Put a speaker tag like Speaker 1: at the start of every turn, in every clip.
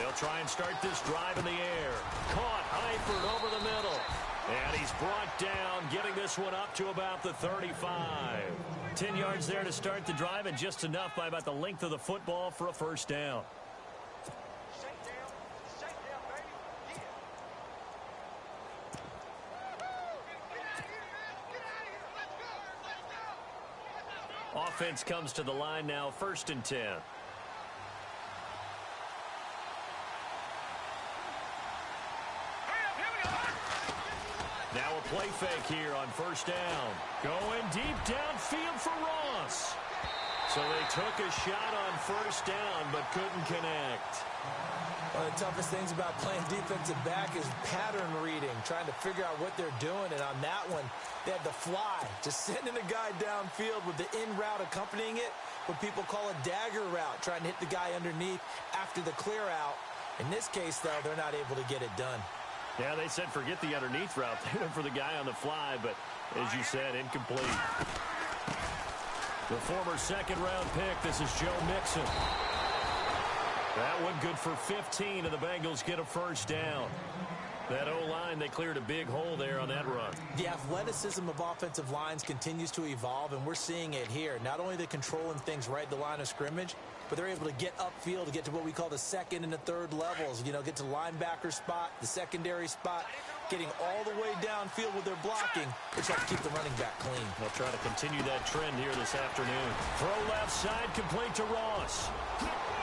Speaker 1: They'll try and start this drive in the air. Caught, Eifert over the middle. And he's brought down, getting this one up to about the 35. 10 yards there to start the drive, and just enough by about the length of the football for a first down. Offense comes to the line now, 1st and 10. Now a play fake here on 1st down. Going deep downfield for Ross. So they took a shot on 1st down, but couldn't connect.
Speaker 2: One of the toughest things about playing defensive back is pattern reading, trying to figure out what they're doing. And on that one, they had the fly, just sending a guy downfield with the in route accompanying it, what people call a dagger route, trying to hit the guy underneath after the clear out. In this case, though, they're not able to get it done.
Speaker 1: Yeah, they said forget the underneath route. They went for the guy on the fly, but as you said, incomplete. The former second-round pick, this is Joe Mixon. That one good for 15, and the Bengals get a first down. That O-line, they cleared a big hole there on that run.
Speaker 2: The athleticism of offensive lines continues to evolve, and we're seeing it here. Not only are they controlling things right at the line of scrimmage, but they're able to get upfield to get to what we call the second and the third levels. You know, get to the linebacker spot, the secondary spot, getting all the way downfield with their blocking, which helps keep the running back clean.
Speaker 1: They'll try to continue that trend here this afternoon. Throw left side, complete to Ross.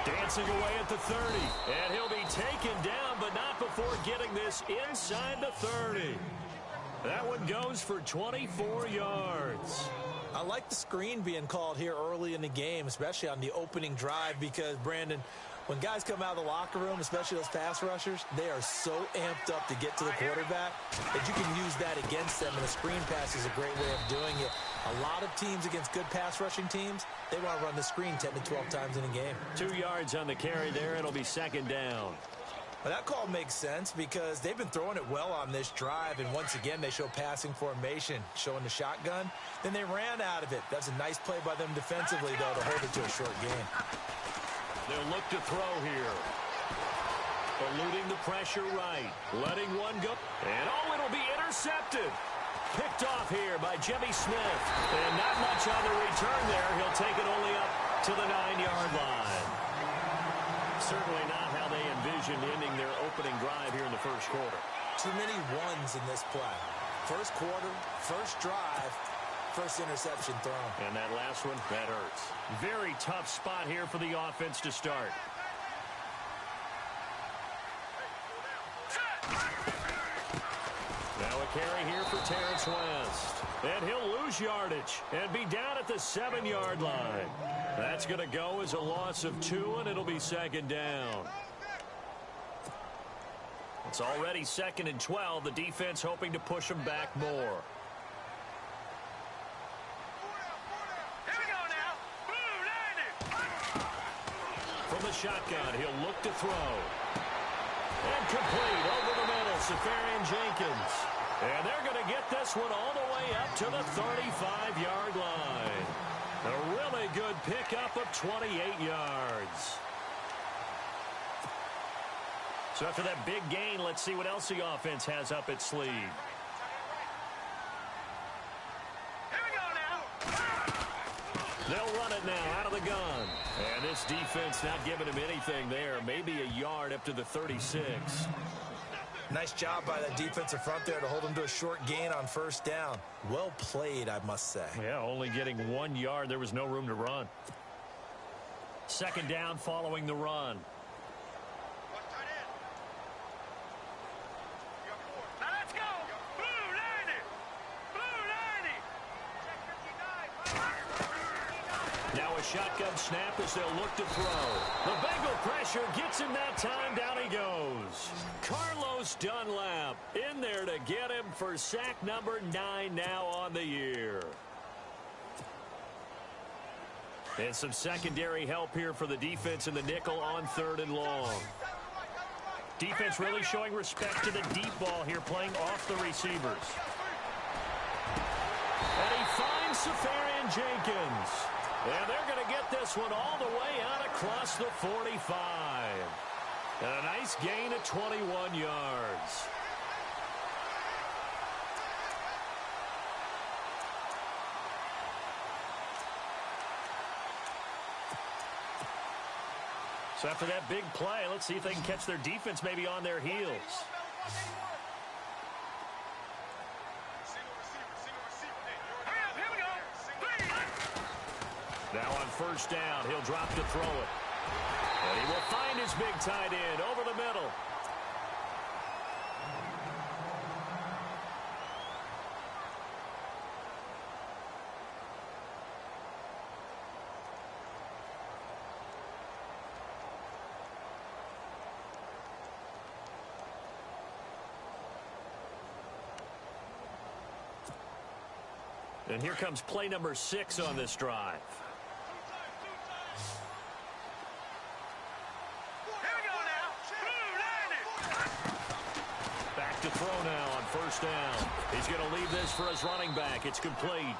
Speaker 1: Dancing away at the 30, and he'll be taken down, but not before getting this inside the 30. That one goes for 24 yards.
Speaker 2: I like the screen being called here early in the game, especially on the opening drive, because, Brandon, when guys come out of the locker room, especially those pass rushers, they are so amped up to get to the quarterback that you can use that against them, and a screen pass is a great way of doing it. A lot of teams against good pass rushing teams, they want to run the screen 10 to 12 times in a game.
Speaker 1: 2 yards on the carry there. It'll be 2nd down.
Speaker 2: Well, that call makes sense because they've been throwing it well on this drive, and once again they show passing formation, showing the shotgun. Then they ran out of it. That's a nice play by them defensively, though, to hold it to a short game.
Speaker 1: They'll look to throw here. Eluding the pressure right. Letting one go. And, oh, it'll be intercepted. Picked off here by Jimmy Smith. And not much on the return there. He'll take it only up to the 9-yard line. Certainly not how they envisioned ending their opening drive here in the first quarter.
Speaker 2: Too many ones in this play. First quarter, first drive, first interception thrown.
Speaker 1: And that last one, that hurts. Very tough spot here for the offense to start. Now a carry here for Terrence West. And he'll lose yardage and be down at the 7-yard line. That's going to go as a loss of 2, and it'll be 2nd down. It's already 2nd and 12. The defense hoping to push them back more. From the shotgun, he'll look to throw. And complete over the middle, Safarian Jenkins. And they're going to get this one all the way up to the 35-yard line. A really good pickup of 28 yards. So after that big gain, let's see what else the offense has up its sleeve. They'll run it now out of the gun. And this defense not giving him anything there. Maybe a yard up to the 36.
Speaker 2: Nice job by that defensive front there to hold him to a short gain on first down. Well played, I must say.
Speaker 1: Yeah, only getting 1 yard. There was no room to run. 2nd down following the run. Now a shotgun snap as they'll look to throw. The Bengal pressure gets him that time. Down he goes. Carlos Dunlap in there to get him for sack number 9 now on the year. And some secondary help here for the defense in the nickel on 3rd and long. Defense really showing respect to the deep ball here, playing off the receivers. And he finds Safarian Jenkins. And they're going to get this one all the way out across the 45. And a nice gain of 21 yards. So after that big play, let's see if they can catch their defense maybe on their heels. Now on first down, he'll drop to throw it. And he will find his big tight end over the middle. And here comes play number 6 on this drive. Back to throw now on first down. He's going to leave this for his running back. It's complete.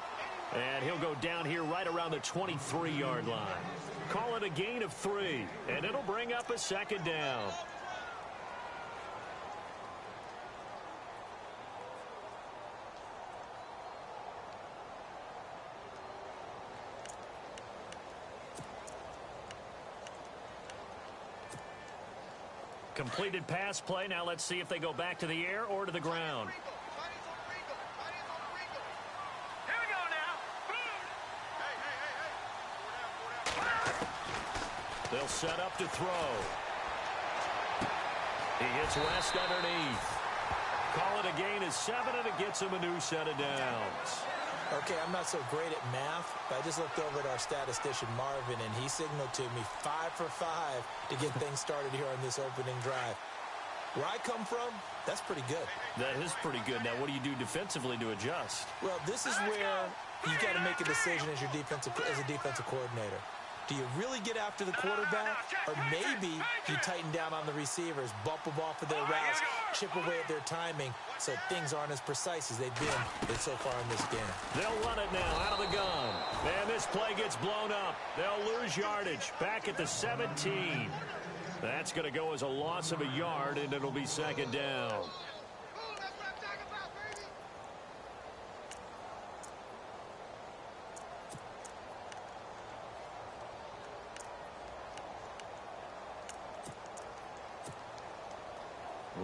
Speaker 1: And he'll go down here right around the 23-yard line. Call it a gain of 3, and it'll bring up a second down. Completed pass play. Now let's see if they go back to the air or to the ground. Here we go now. They'll set up to throw. He hits West underneath. Call it a gain of 7, and it gets him a new set of downs.
Speaker 2: Okay, I'm not so great at math, but I just looked over at our statistician, Marvin, and he signaled to me 5 for 5 to get things started here on this opening drive. Where I come from, that's pretty good.
Speaker 1: That is pretty good. Now, what do you do defensively to adjust?
Speaker 2: Well, this is where you've got to make a decision as a defensive coordinator. Do you really get after the quarterback, or maybe you tighten down on the receivers, bump them off of their routes, chip away at their timing so things aren't as precise as they've been so far in this game?
Speaker 1: They'll run it now out of the gun. And this play gets blown up. They'll lose yardage back at the 17. That's going to go as a loss of a yard, and it'll be second down.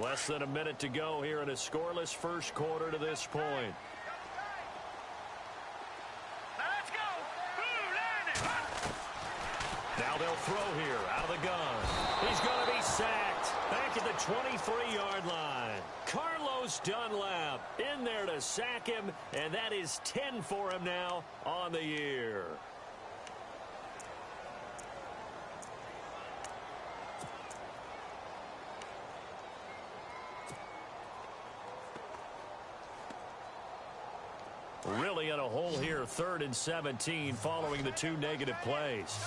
Speaker 1: Less than a minute to go here in a scoreless first quarter to this point. Let's go. Now they'll throw here out of the gun. He's going to be sacked back at the 23-yard line. Carlos Dunlap in there to sack him, and that is 10 for him now on the year. Really in a hole here, 3rd and 17 following the 2 negative plays.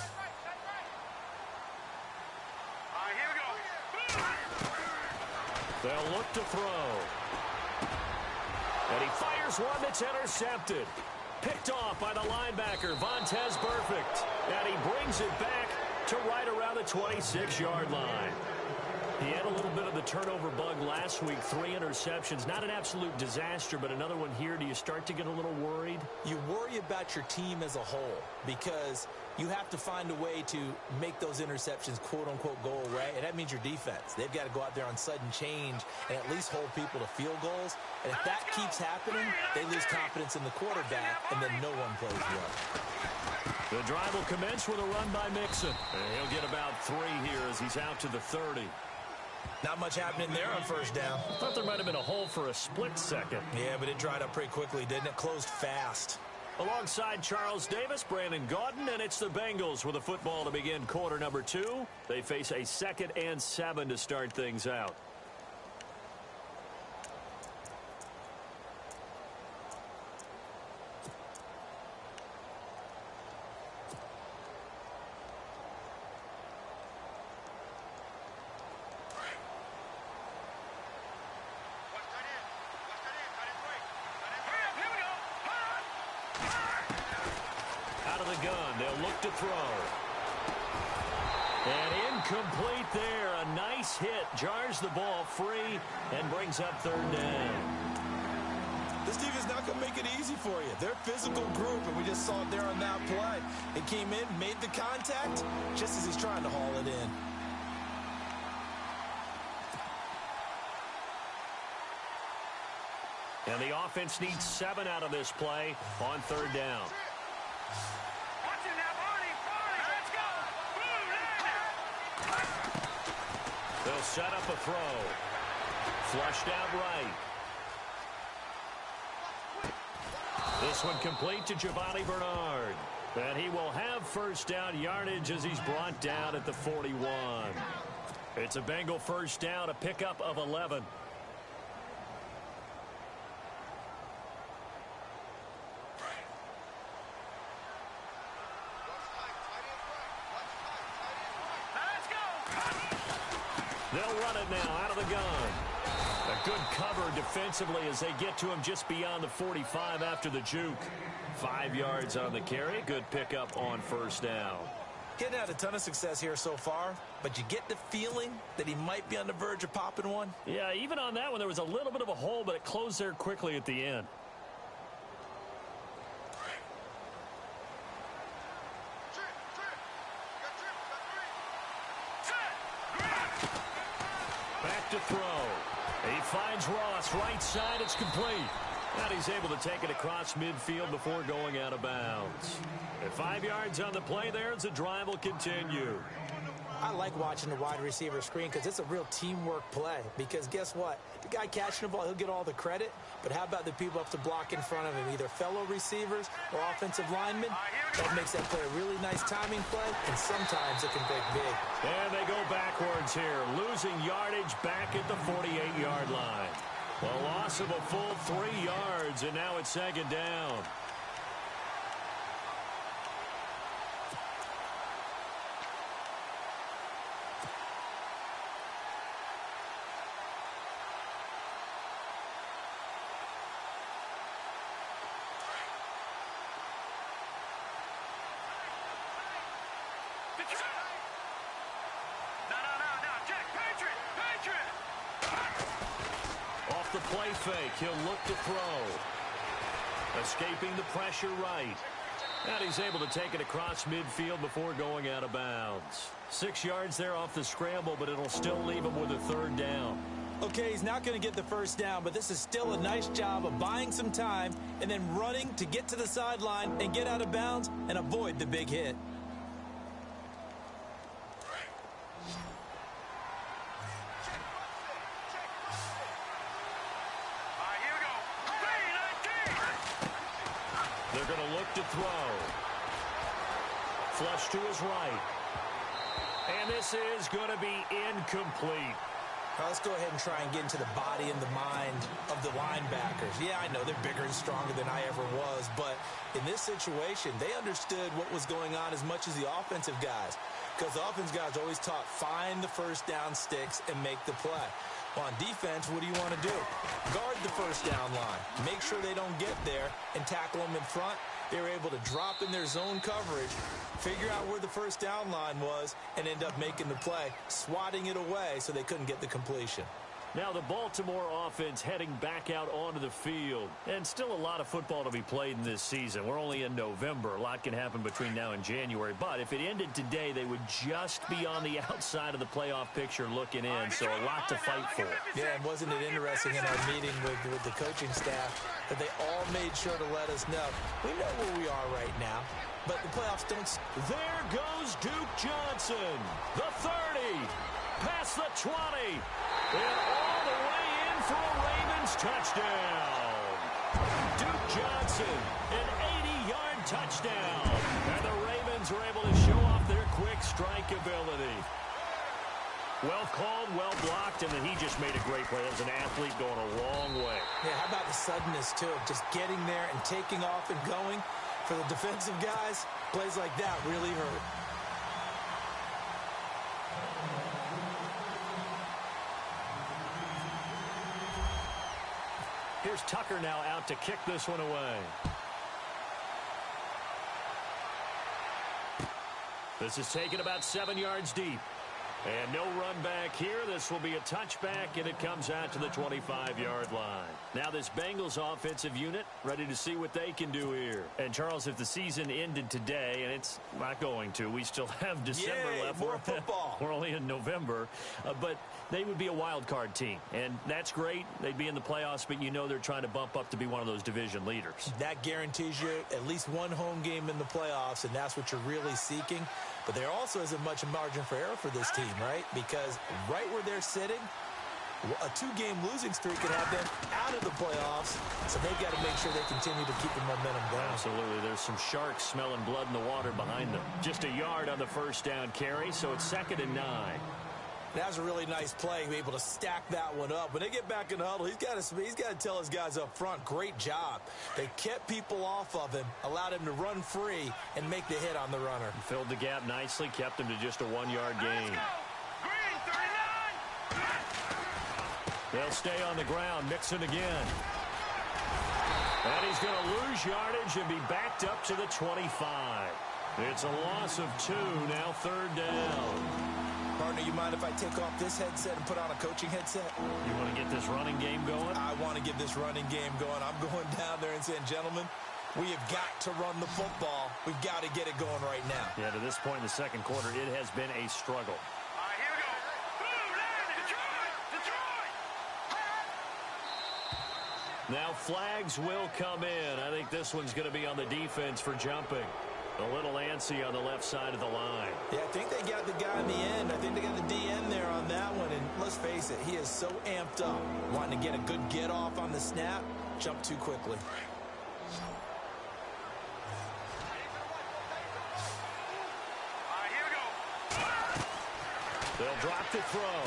Speaker 1: They'll look to throw. And he fires one that's intercepted. Picked off by the linebacker, Vontaze Burfict. And he brings it back to right around the 26-yard line. He had a little bit of the turnover bug last week, 3 interceptions. Not an absolute disaster, but another one here. Do you start to get a little worried?
Speaker 2: You worry about your team as a whole because you have to find a way to make those interceptions, quote-unquote, go away, and that means your defense. They've got to go out there on sudden change and at least hold people to field goals. And if that keeps happening, they lose confidence in the quarterback, and then no one plays well.
Speaker 1: The drive will commence with a run by Mixon. And he'll get about 3 here as he's out to the 30.
Speaker 2: Not much happening there on first down.
Speaker 1: Thought there might have been a hole for a split second.
Speaker 2: Yeah, but it dried up pretty quickly, didn't it? Closed fast.
Speaker 1: Alongside Charles Davis, Brandon Gaudin, and it's the Bengals with a football to begin quarter number 2. They face a 2nd and 7 to start things out. Gun. They'll look to throw. And incomplete there a nice hit, jars the ball free, and brings up third down.
Speaker 2: This defense not going to make it easy for you. They're a physical group, and we just saw it there on that play. It came in, made the contact, just as he's trying to haul it in.
Speaker 1: And the offense needs 7 out of this play on third down. They'll set up a throw. Flushed out right. This one complete to Giovanni Bernard. And he will have first down yardage as he's brought down at the 41. It's a Bengal first down, a pickup of 11. They'll run it now out of the gun. A good cover defensively as they get to him just beyond the 45 after the juke. 5 yards on the carry. Good pickup on first down.
Speaker 2: Getting had a ton of success here so far, but you get the feeling that he might be on the verge of popping one.
Speaker 1: Yeah, even on that one, there was a little bit of a hole, but it closed there quickly at the end. Back to throw. He finds Ross right side. It's complete. And he's able to take it across midfield before going out of bounds. At 5 yards on the play there as the drive will continue.
Speaker 2: I like watching the wide receiver screen because it's a real teamwork play. Because guess what? The guy catching the ball, he'll get all the credit. But how about the people up to block in front of him, either fellow receivers or offensive linemen? That makes that play a really nice timing play, and sometimes it can break big.
Speaker 1: And they go backwards here, losing yardage back at the 48-yard line. A loss of a full 3 yards, and now it's second down. Off the play fake, he'll look to throw. Escaping the pressure right. And he's able to take it across midfield before going out of bounds. 6 yards there off the scramble, but it'll still leave him with a third down.
Speaker 2: Okay, he's not going to get the first down, but this is still a nice job of buying some time and then running to get to the sideline and get out of bounds and avoid the big hit.
Speaker 1: They're going to look to throw. Flush to his right. And this is going to be incomplete.
Speaker 2: Now let's go ahead and try and get into the body and the mind of the linebackers. Yeah, I know they're bigger and stronger than I ever was, but in this situation, they understood what was going on as much as the offensive guys. Because the offensive guys always taught, find the first down sticks and make the play. Well, on defense, what do you want to do? Guard the first down line. Make sure they don't get there and tackle them in front. They were able to drop in their zone coverage, figure out where the first down line was, and end up making the play, swatting it away so they couldn't get the completion.
Speaker 1: Now the Baltimore offense heading back out onto the field. And still a lot of football to be played in this season. We're only in November. A lot can happen between now and January. But if it ended today, they would just be on the outside of the playoff picture looking in. So a lot to fight for.
Speaker 2: Yeah, and wasn't it interesting in our meeting with the coaching staff that they all made sure to let us know, we know where we are right now, but the playoffs don't...
Speaker 1: There goes Duke Johnson. The 30. Past the 20. And all the way in for a Ravens touchdown. Duke Johnson, an 80-yard touchdown. And the Ravens are able to show off their quick strike ability. Well called, well blocked, and then he just made a great play. That was an athlete going a long way.
Speaker 2: Yeah, how about the suddenness, too, of just getting there and taking off and going? For the defensive guys, plays like that really hurt.
Speaker 1: Here's Tucker now out to kick this one away. This is taken about 7 yards deep. And no run back here. This will be a touchback, and it comes out to the 25-yard line. Now this Bengals offensive unit ready to see what they can do here. And, Charles, if the season ended today, and it's not going to, we still have December left.
Speaker 2: More football.
Speaker 1: We're only in November. But they would be a wild card team, and that's great. They'd be in the playoffs, but you know they're trying to bump up to be one of those division leaders.
Speaker 2: That guarantees you at least one home game in the playoffs, and that's what you're really seeking. But there also isn't much margin for error for this team, right? Because right where they're sitting, a two-game losing streak could have them out of the playoffs, so they've got to make sure they continue to keep the momentum going.
Speaker 1: Absolutely. There's some sharks smelling blood in the water behind them. Just a yard on the first down carry, so it's 2nd and 9.
Speaker 2: That was a really nice play, be able to stack that one up. When they get back in the huddle, he's got to tell his guys up front, great job. They kept people off of him, allowed him to run free and make the hit on the runner.
Speaker 1: Filled the gap nicely, kept him to just a 1-yard gain.
Speaker 3: Green, 39.
Speaker 1: They'll stay on the ground, Mixon again. And he's going to lose yardage and be backed up to the 25. It's a loss of 2, now 3rd down.
Speaker 2: Partner, you mind if I take off this headset and put on a coaching headset?
Speaker 1: You want to get this running game going?
Speaker 2: I want to get this running game going. I'm going down there and saying, gentlemen, we have got to run the football. We've got to get it going right now.
Speaker 1: Yeah, to this point in the second quarter, it has been a struggle.
Speaker 3: All right, here we go. Boom, land, Detroit!
Speaker 1: Now flags will come in. I think this one's going to be on the defense for jumping. A little antsy on the left side of the line.
Speaker 2: Yeah, I think they got the guy in the end. I think they got the DN there on that one. And let's face it, he is so amped up. Wanting to get a good get off on the snap, jump too quickly.
Speaker 3: All right, here we go.
Speaker 1: They'll drop the throw.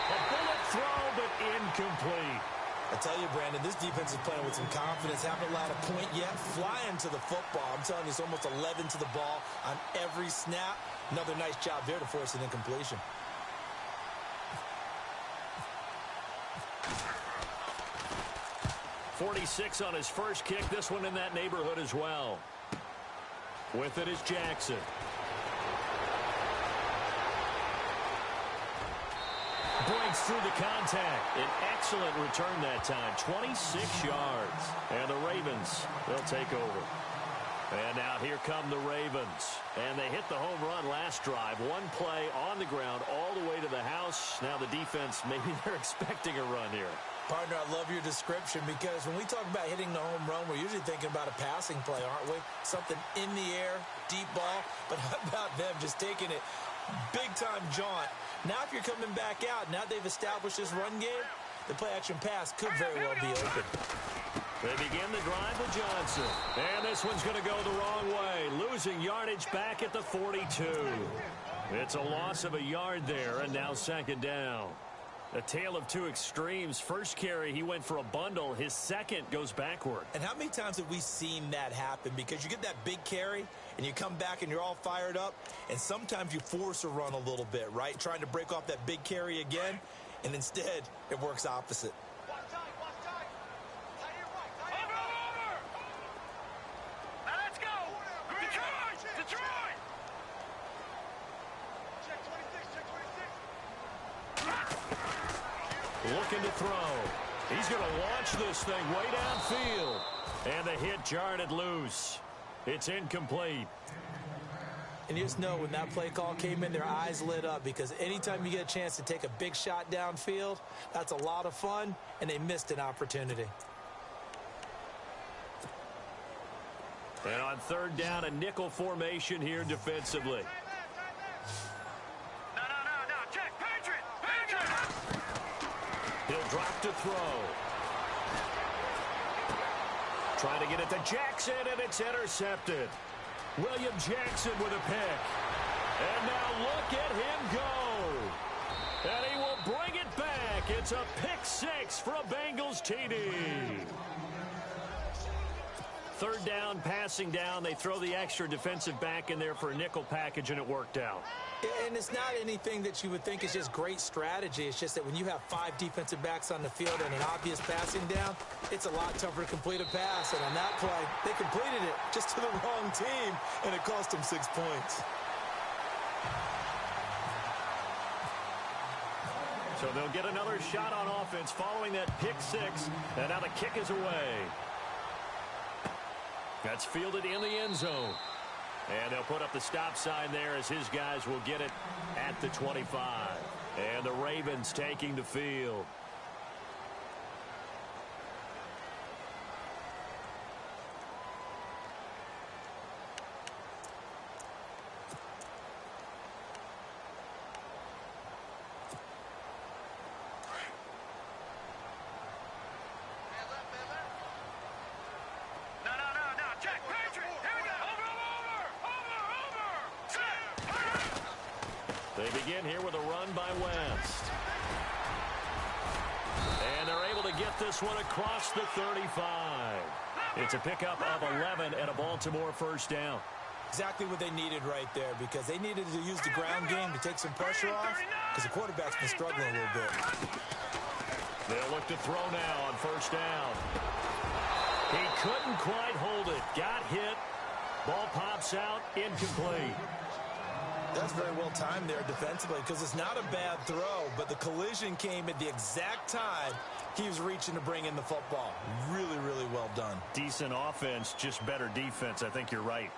Speaker 1: A bullet throw, but incomplete.
Speaker 2: I tell you, Brandon, this defense is playing with some confidence. Haven't allowed a point yet. Flying to the football. I'm telling you, it's almost 11 to the ball on every snap. Another nice job there to force an incompletion.
Speaker 1: .46 on his first kick. This one in that neighborhood as well. With it is Jackson. Breaks through the contact. An excellent return that time. 26 yards. And the Ravens, they'll take over. And now here come the Ravens. And they hit the home run last drive. One play on the ground all the way to the house. Now the defense, maybe they're expecting a run here.
Speaker 2: Partner, I love your description because when we talk about hitting the home run, we're usually thinking about a passing play, aren't we? Something in the air, deep ball. But how about them just taking it big-time jaunt? Now if you're coming back out, now they've established this run game, the play-action pass could very well be open.
Speaker 1: They begin the drive with Johnson. And this one's going to go the wrong way. Losing yardage back at the 42. It's a loss of a yard there, and now 2nd down. A tale of two extremes. First carry, he went for a bundle. His second goes backward.
Speaker 2: And how many times have we seen that happen? Because you get that big carry, and you come back and you're all fired up, and sometimes you force a run a little bit, right? Trying to break off that big carry again, and instead it works opposite.
Speaker 3: Now let's go. Detroit!
Speaker 1: Looking to throw. He's going to launch this thing way downfield. And the hit jarred it loose. It's incomplete.
Speaker 2: And you just know when that play call came in, their eyes lit up because anytime you get a chance to take a big shot downfield, that's a lot of fun, and they missed an opportunity.
Speaker 1: And on 3rd down, a nickel formation here defensively.
Speaker 3: No, check. Patriot!
Speaker 1: He'll drop to throw. Trying to get it to Jackson, and it's intercepted. William Jackson with a pick. And now look at him go. And he will bring it back. It's a pick 6 for a Bengals TD. 3rd down, passing down. They throw the extra defensive back in there for a nickel package, and it worked out.
Speaker 2: And it's not anything that you would think is just great strategy. It's just that when you have 5 defensive backs on the field and an obvious passing down, it's a lot tougher to complete a pass. And on that play, they completed it just to the wrong team, and it cost them 6 points.
Speaker 1: So they'll get another shot on offense following that pick six. And now the kick is away. That's fielded in the end zone. And they'll put up the stop sign there as his guys will get it at the 25. And the Ravens taking the field. They begin here with a run by West. And they're able to get this one across the 35. It's a pickup of 11 and a Baltimore first down.
Speaker 2: Exactly what they needed right there, because they needed to use the ground game to take some pressure off, because the quarterback's been struggling a little bit.
Speaker 1: They'll look to throw now on first down. He couldn't quite hold it. Got hit. Ball pops out. Incomplete.
Speaker 2: That's very well timed there defensively, because it's not a bad throw, but the collision came at the exact time he was reaching to bring in the football. Really, really well done.
Speaker 1: Decent offense, just better defense. I think you're right.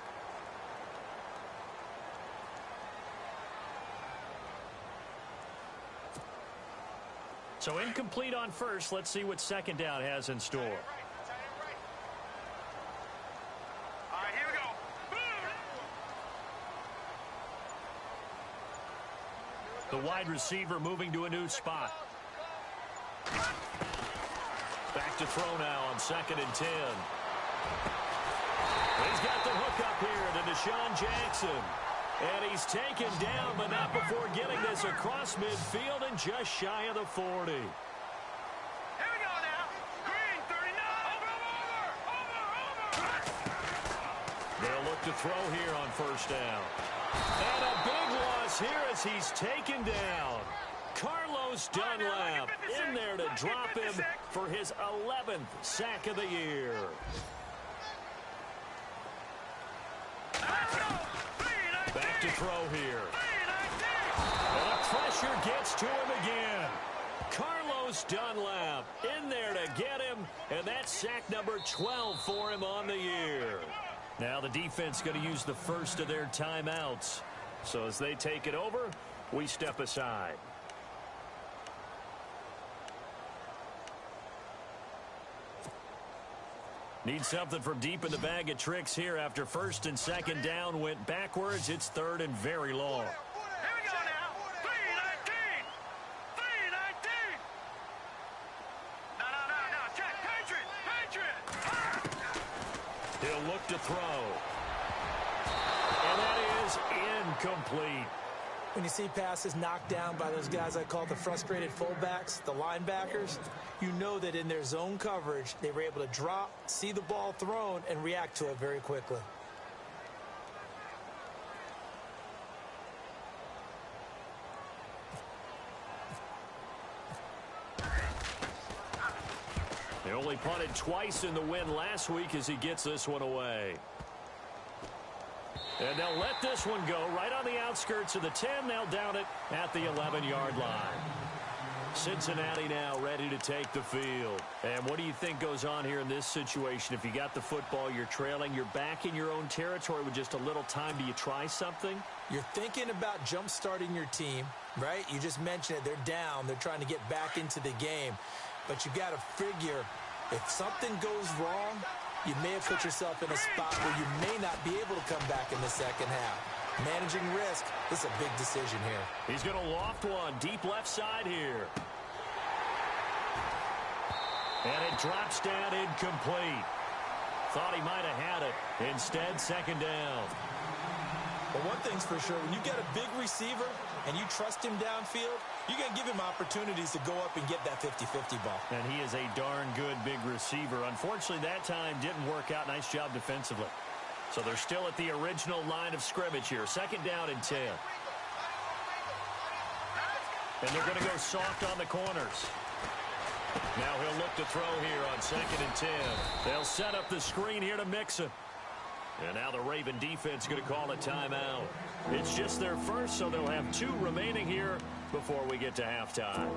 Speaker 1: So incomplete on first. Let's see what second down has in store. The wide receiver moving to a new spot. Back to throw now on 2nd and 10. He's got the hook up here to Deshaun Jackson. And he's taken down, but not before getting this across midfield and just shy of the 40.
Speaker 3: Here we go now. Green, 39. Over.
Speaker 1: They'll look to throw here on first down. And a big loss here as he's taken down. Carlos Dunlap in there to drop him for his 11th sack of the year. Back to throw here. And the pressure gets to him again. Carlos Dunlap in there to get him, and that's sack number 12 for him on the year. Now the defense going to use the first of their timeouts. So as they take it over, we step aside. Need something from deep in the bag of tricks here after first and second down went backwards. It's third and very long.
Speaker 3: Here we go now. 319. 319. No. Check. Patriot.
Speaker 1: He'll look to throw. And that is incomplete.
Speaker 2: When you see passes knocked down by those guys I call the frustrated fullbacks, the linebackers, you know that in their zone coverage, they were able to drop, see the ball thrown, and react to it very quickly.
Speaker 1: They only punted twice in the win last week as he gets this one away. And they'll let this one go right on the outskirts of the 10. They'll down it at the 11-yard line. Cincinnati now ready to take the field. And what do you think goes on here in this situation? If you got the football, you're trailing, you're back in your own territory with just a little time. Do you try something?
Speaker 2: You're thinking about jump-starting your team, right? You just mentioned it. They're down. They're trying to get back into the game. But you got to figure if something goes wrong, you may have put yourself in a spot where you may not be able to come back in the second half. Managing risk is a big decision here.
Speaker 1: He's going to loft one deep left side here. And it drops down incomplete. Thought he might have had it. Instead, second down.
Speaker 2: But one thing's for sure, when you get a big receiver and you trust him downfield, you're going to give him opportunities to go up and get that 50-50 ball.
Speaker 1: And he is a darn good big receiver. Unfortunately, that time didn't work out. Nice job defensively. So they're still at the original line of scrimmage here. Second down and 10. And they're going to go soft on the corners. Now he'll look to throw here on 2nd and 10. They'll set up the screen here to Mixon. And now the Raven defense going to call a timeout. It's just their first, so they'll have 2 remaining here before we get to halftime.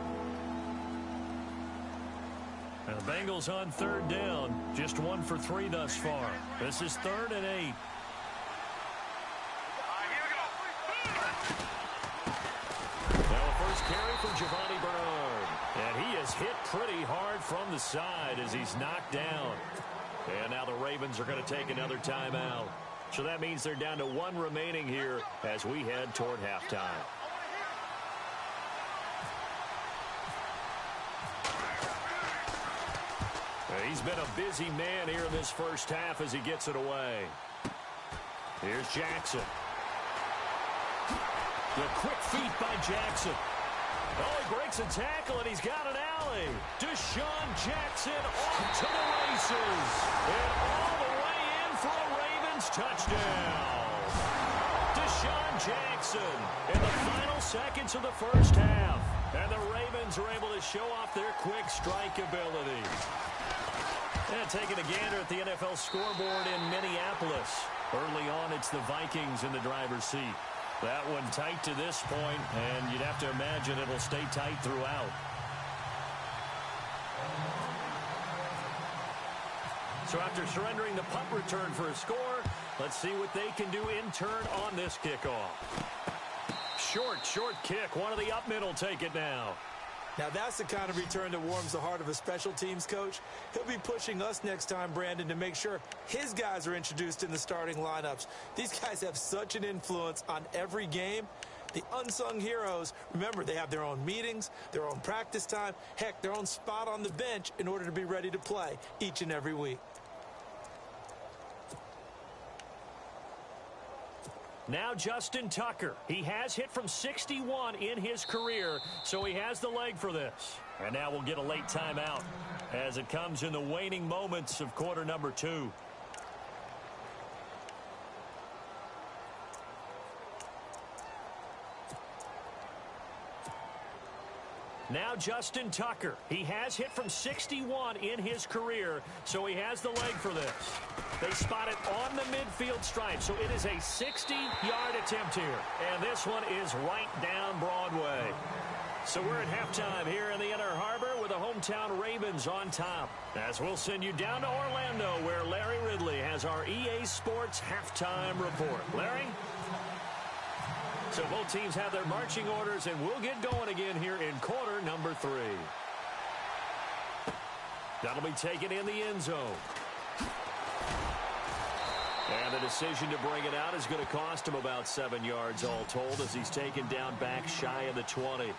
Speaker 1: And the Bengals on 3rd down. Just 1 for 3 thus far. This is 3rd and 8. Now a first carry from Giovanni Bernard. And he is hit pretty hard from the side as he's knocked down. And now the Ravens are going to take another timeout. So that means they're down to 1 remaining here as we head toward halftime. He's been a busy man here in this first half as he gets it away. Here's Jackson. The quick feet by Jackson. Oh, he breaks a tackle, and he's got an alley. Deshaun Jackson off to the races. And all the way in for a Ravens touchdown. Deshaun Jackson in the final seconds of the first half. And the Ravens are able to show off their quick strike ability. And taking a gander at the NFL scoreboard in Minneapolis. Early on, it's the Vikings in the driver's seat. That one tight to this point, and you'd have to imagine it'll stay tight throughout. So after surrendering the punt return for a score, let's see what they can do in turn on this kickoff. Short kick. One of the up middle take it now.
Speaker 2: Now, that's the kind of return that warms the heart of a special teams coach. He'll be pushing us next time, Brandon, to make sure his guys are introduced in the starting lineups. These guys have such an influence on every game. The unsung heroes, remember, they have their own meetings, their own practice time, heck, their own spot on the bench in order to be ready to play each and every week.
Speaker 1: Now Justin Tucker. He has hit from 61 in his career, so he has the leg for this. And now we'll get a late timeout as it comes in the waning moments of quarter number 2. Now Justin Tucker. He has hit from 61 in his career, so he has the leg for this. They spot it on the midfield stripe, so it is a 60-yard attempt here. And this one is right down Broadway. So we're at halftime here in the Inner Harbor with the hometown Ravens on top. As we'll send you down to Orlando, where Larry Ridley has our EA Sports halftime report. Larry? So both teams have their marching orders, and we'll get going again here in quarter number 3. That'll be taken in the end zone. And the decision to bring it out is going to cost him about 7 yards all told as he's taken down back shy of the 20.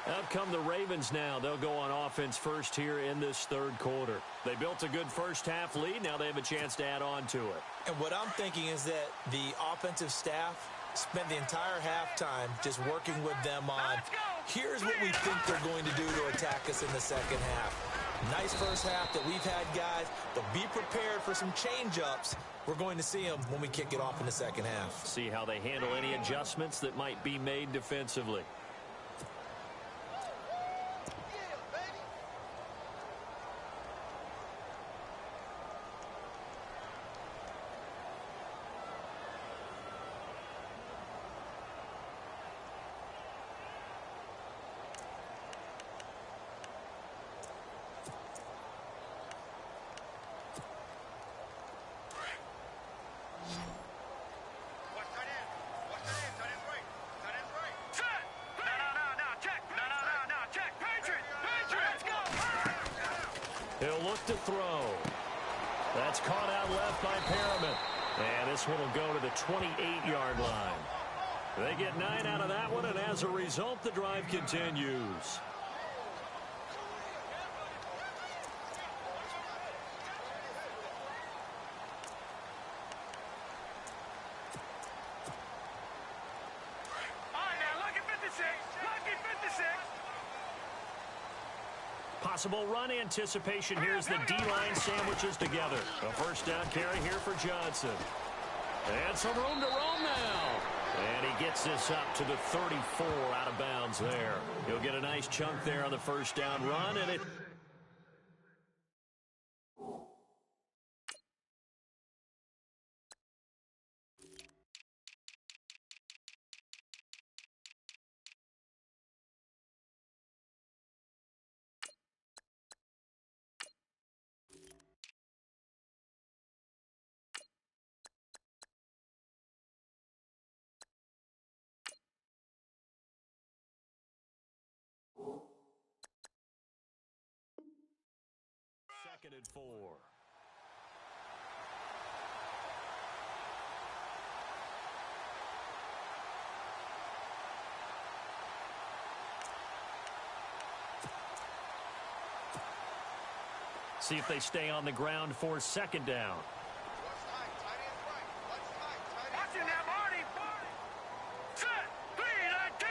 Speaker 1: Out come the Ravens now. They'll go on offense first here in this third quarter. They built a good first half lead. Now they have a chance to add on to it.
Speaker 2: And what I'm thinking is that the offensive staff spent the entire halftime just working with them on, here's what we think they're going to do to attack us in the second half. Nice first half that we've had, guys, but be prepared for some change-ups. We're going to see them when we kick it off in the second half.
Speaker 1: See how they handle any adjustments that might be made defensively. He'll look to throw. That's caught out left by Perriman. And this one will go to the 28-yard line. They get 9 out of that one, and as a result, the drive continues. Possible run anticipation. Here's the D-line sandwiches together. A first down carry here for Johnson. And some room to roam now. And he gets this up to the 34 out of bounds there. He'll get a nice chunk there on the first down run, and it second and 4. See if they stay on the ground for second down.
Speaker 3: Watching that, Marty. Set. 319.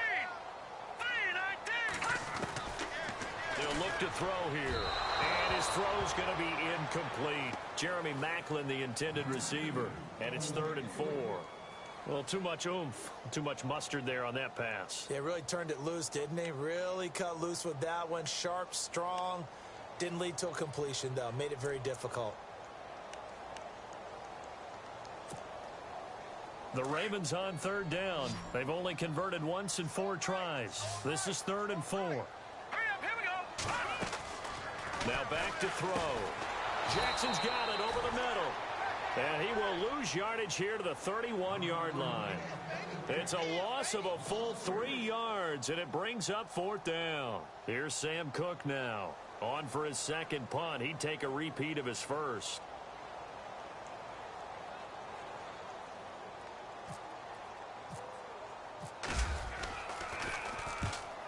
Speaker 3: 319.
Speaker 1: They'll look to throw here. And his throw's going to be incomplete. Jeremy Maclin, the intended receiver. And it's 3rd and 4. Well, too much oomph, too much mustard there on that pass.
Speaker 2: They really turned it loose, didn't they? Really cut loose with that one. Sharp, strong. Didn't lead to a completion, though. Made it very difficult.
Speaker 1: The Ravens on 3rd down. They've only converted once in 4 tries. This is 3rd and 4.
Speaker 3: Hurry up, here we go.
Speaker 1: Now back to throw. Jackson's got it over the middle. And he will lose yardage here to the 31-yard line. It's a loss of a full 3 yards, and it brings up 4th down. Here's Sam Cook now. On for his second punt. He'd take a repeat of his first.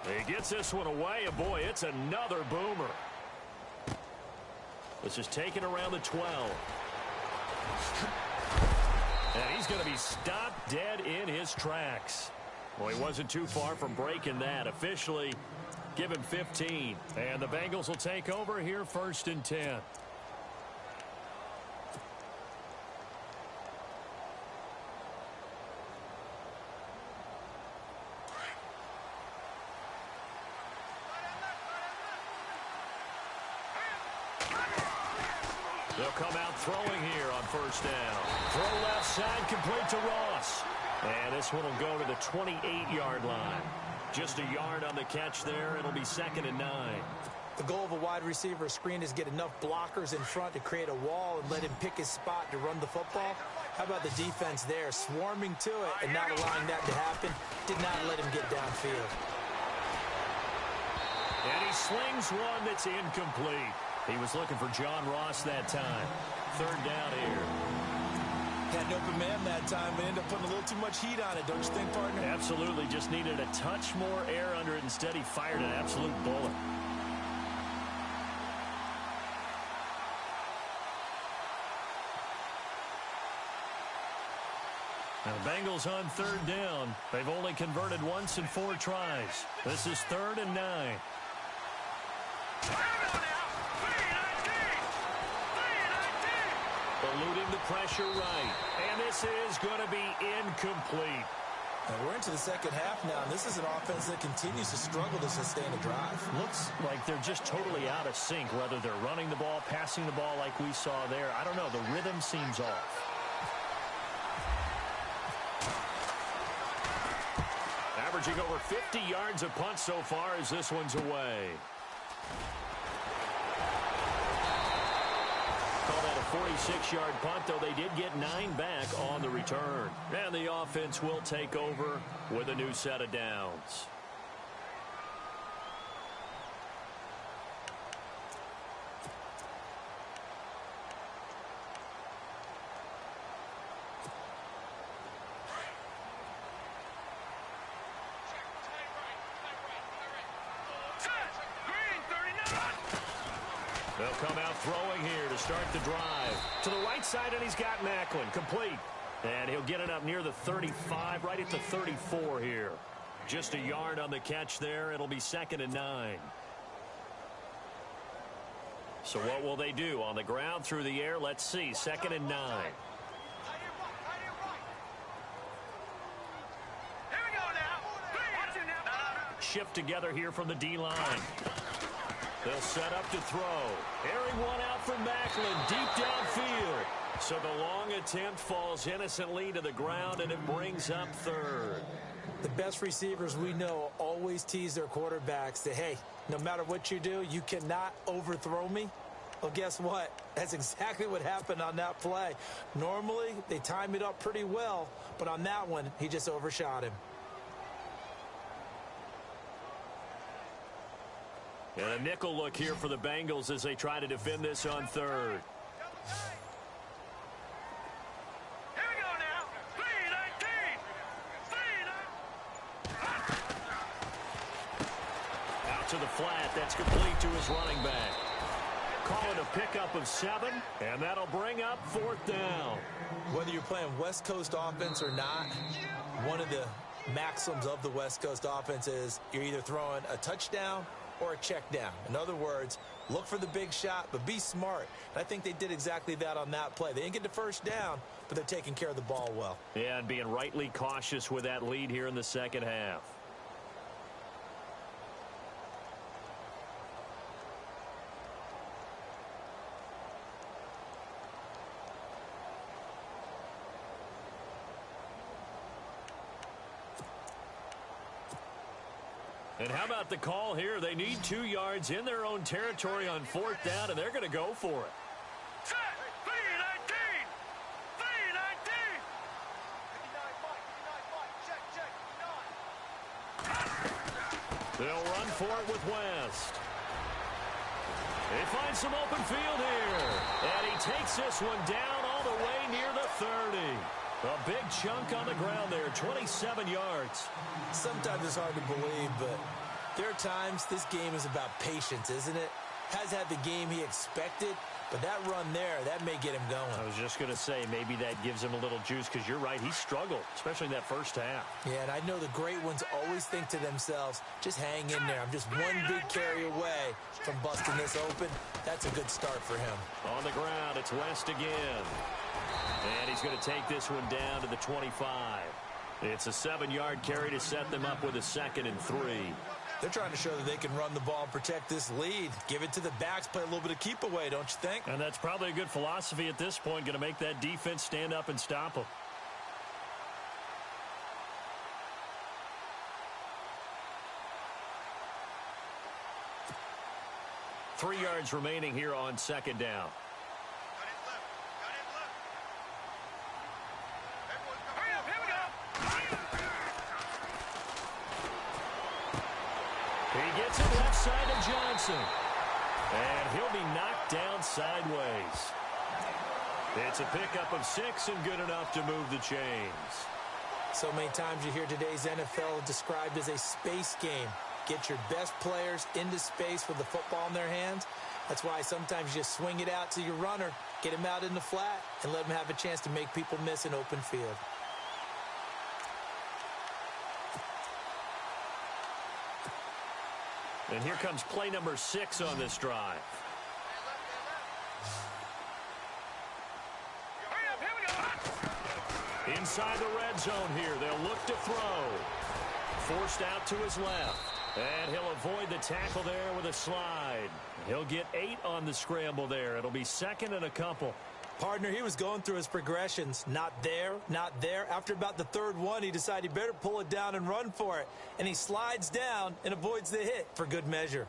Speaker 1: He gets this one away, and boy, it's another boomer. This is taken around the 12. And he's going to be stopped dead in his tracks. Well, he wasn't too far from breaking that. Officially, give him 15. And the Bengals will take over here 1st and 10. They'll come out throwing here on 1st down. Throw left side, complete to Ross. And this one will go to the 28-yard line. Just a yard on the catch there. It'll be 2nd and 9.
Speaker 2: The goal of a wide receiver screen is get enough blockers in front to create a wall and let him pick his spot to run the football. How about the defense there, swarming to it and not allowing that to happen? Did not let him get downfield.
Speaker 1: And he slings one that's incomplete. He was looking for John Ross that time. 3rd down here.
Speaker 2: Had an open man that time, but ended up putting a little too much heat on it, don't you think, partner?
Speaker 1: Absolutely. Just needed a touch more air under it. Instead, he fired an absolute bullet. Now, the Bengals on 3rd down. They've only converted once in 4 tries. This is 3rd and 9. Eluding the pressure right. And this is going to be incomplete.
Speaker 2: And we're into the second half now, and this is an offense that continues to struggle to sustain a drive.
Speaker 1: Looks like they're just totally out of sync, whether they're running the ball, passing the ball like we saw there. I don't know. The rhythm seems off. Averaging over 50 yards a punt so far as this one's away. Call that a 46-yard punt, though they did get 9 back on the return. And the offense will take over with a new set of downs. They'll come out throwing here to start the drive. To the right side, and he's got Maclin. Complete. And he'll get it up near the 35, right at the 34 here. Just a yard on the catch there. It'll be 2nd and 9. So what will they do? On the ground, through the air? Let's see. 2nd and 9. Shift together here from the D-line. They'll set up to throw. Airing one out for Maclin, deep downfield. So the long attempt falls innocently to the ground, and it brings up 3rd.
Speaker 2: The best receivers we know always tease their quarterbacks that, hey, no matter what you do, you cannot overthrow me. Well, guess what? That's exactly what happened on that play. Normally, they time it up pretty well, but on that one, he just overshot him.
Speaker 1: And a nickel look here for the Bengals as they try to defend this on third.
Speaker 3: Here we go now. 3-19.
Speaker 1: Out to the flat. That's complete to his running back. Call it a pickup of 7, and that'll bring up 4th down.
Speaker 2: Whether you're playing West Coast offense or not, one of the maxims of the West Coast offense is you're either throwing a touchdown or a check down. In other words, look for the big shot, but be smart. And I think they did exactly that on that play. They didn't get the first down, but they're taking care of the ball well.
Speaker 1: Yeah, and being rightly cautious with that lead here in the second half. And how about the call here? They need 2 yards in their own territory on 4th down, and they're going to go for it.
Speaker 3: Set. 3-19. 3-19.
Speaker 1: They'll run for it with West. They find some open field here. And he takes this one down all the way near the 30. A big chunk on the ground there, 27 yards.
Speaker 2: Sometimes it's hard to believe, but there are times this game is about patience, isn't it? Has had the game he expected, but that run there, that may get him going.
Speaker 1: I was just going to say, maybe that gives him a little juice, because you're right, he struggled, especially in that first half.
Speaker 2: Yeah, and I know the great ones always think to themselves, just hang in there. I'm just one big carry away from busting this open. That's a good start for him.
Speaker 1: On the ground, it's West again. And he's going to take this one down to the 25. It's a 7-yard carry to set them up with a 2nd and 3.
Speaker 2: They're trying to show that they can run the ball and protect this lead. Give it to the backs, play a little bit of keep away, don't you think?
Speaker 1: And that's probably a good philosophy at this point, going to make that defense stand up and stop them. Three yards remaining here on 2nd down. He gets it left side to Johnson. And he'll be knocked down sideways. It's a pickup of 6 and good enough to move the chains.
Speaker 2: So many times you hear today's NFL described as a space game. Get your best players into space with the football in their hands. That's why sometimes you just swing it out to your runner, get him out in the flat, and let him have a chance to make people miss an open field.
Speaker 1: And here comes play number 6 on this drive. Inside the red zone here, they'll look to throw. Forced out to his left. And he'll avoid the tackle there with a slide. He'll get 8 on the scramble there. It'll be 2nd and a couple.
Speaker 2: Partner, he was going through his progressions. Not there, not there. After about the 3rd one, he decided he better pull it down and run for it. And he slides down and avoids the hit for good measure.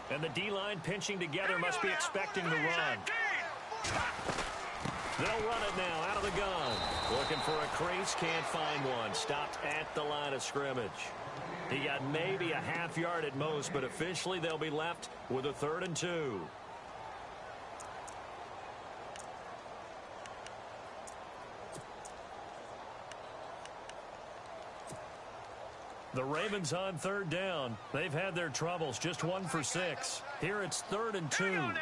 Speaker 1: And the D-line pinching together must be expecting the run. They'll run it now out of the gun. Looking for a crease, can't find one. Stopped at the line of scrimmage. He got maybe a half yard at most, but officially they'll be left with a 3rd and 2. The Ravens on 3rd down. They've had their troubles, just 1 for 6. Here it's 3rd and 2.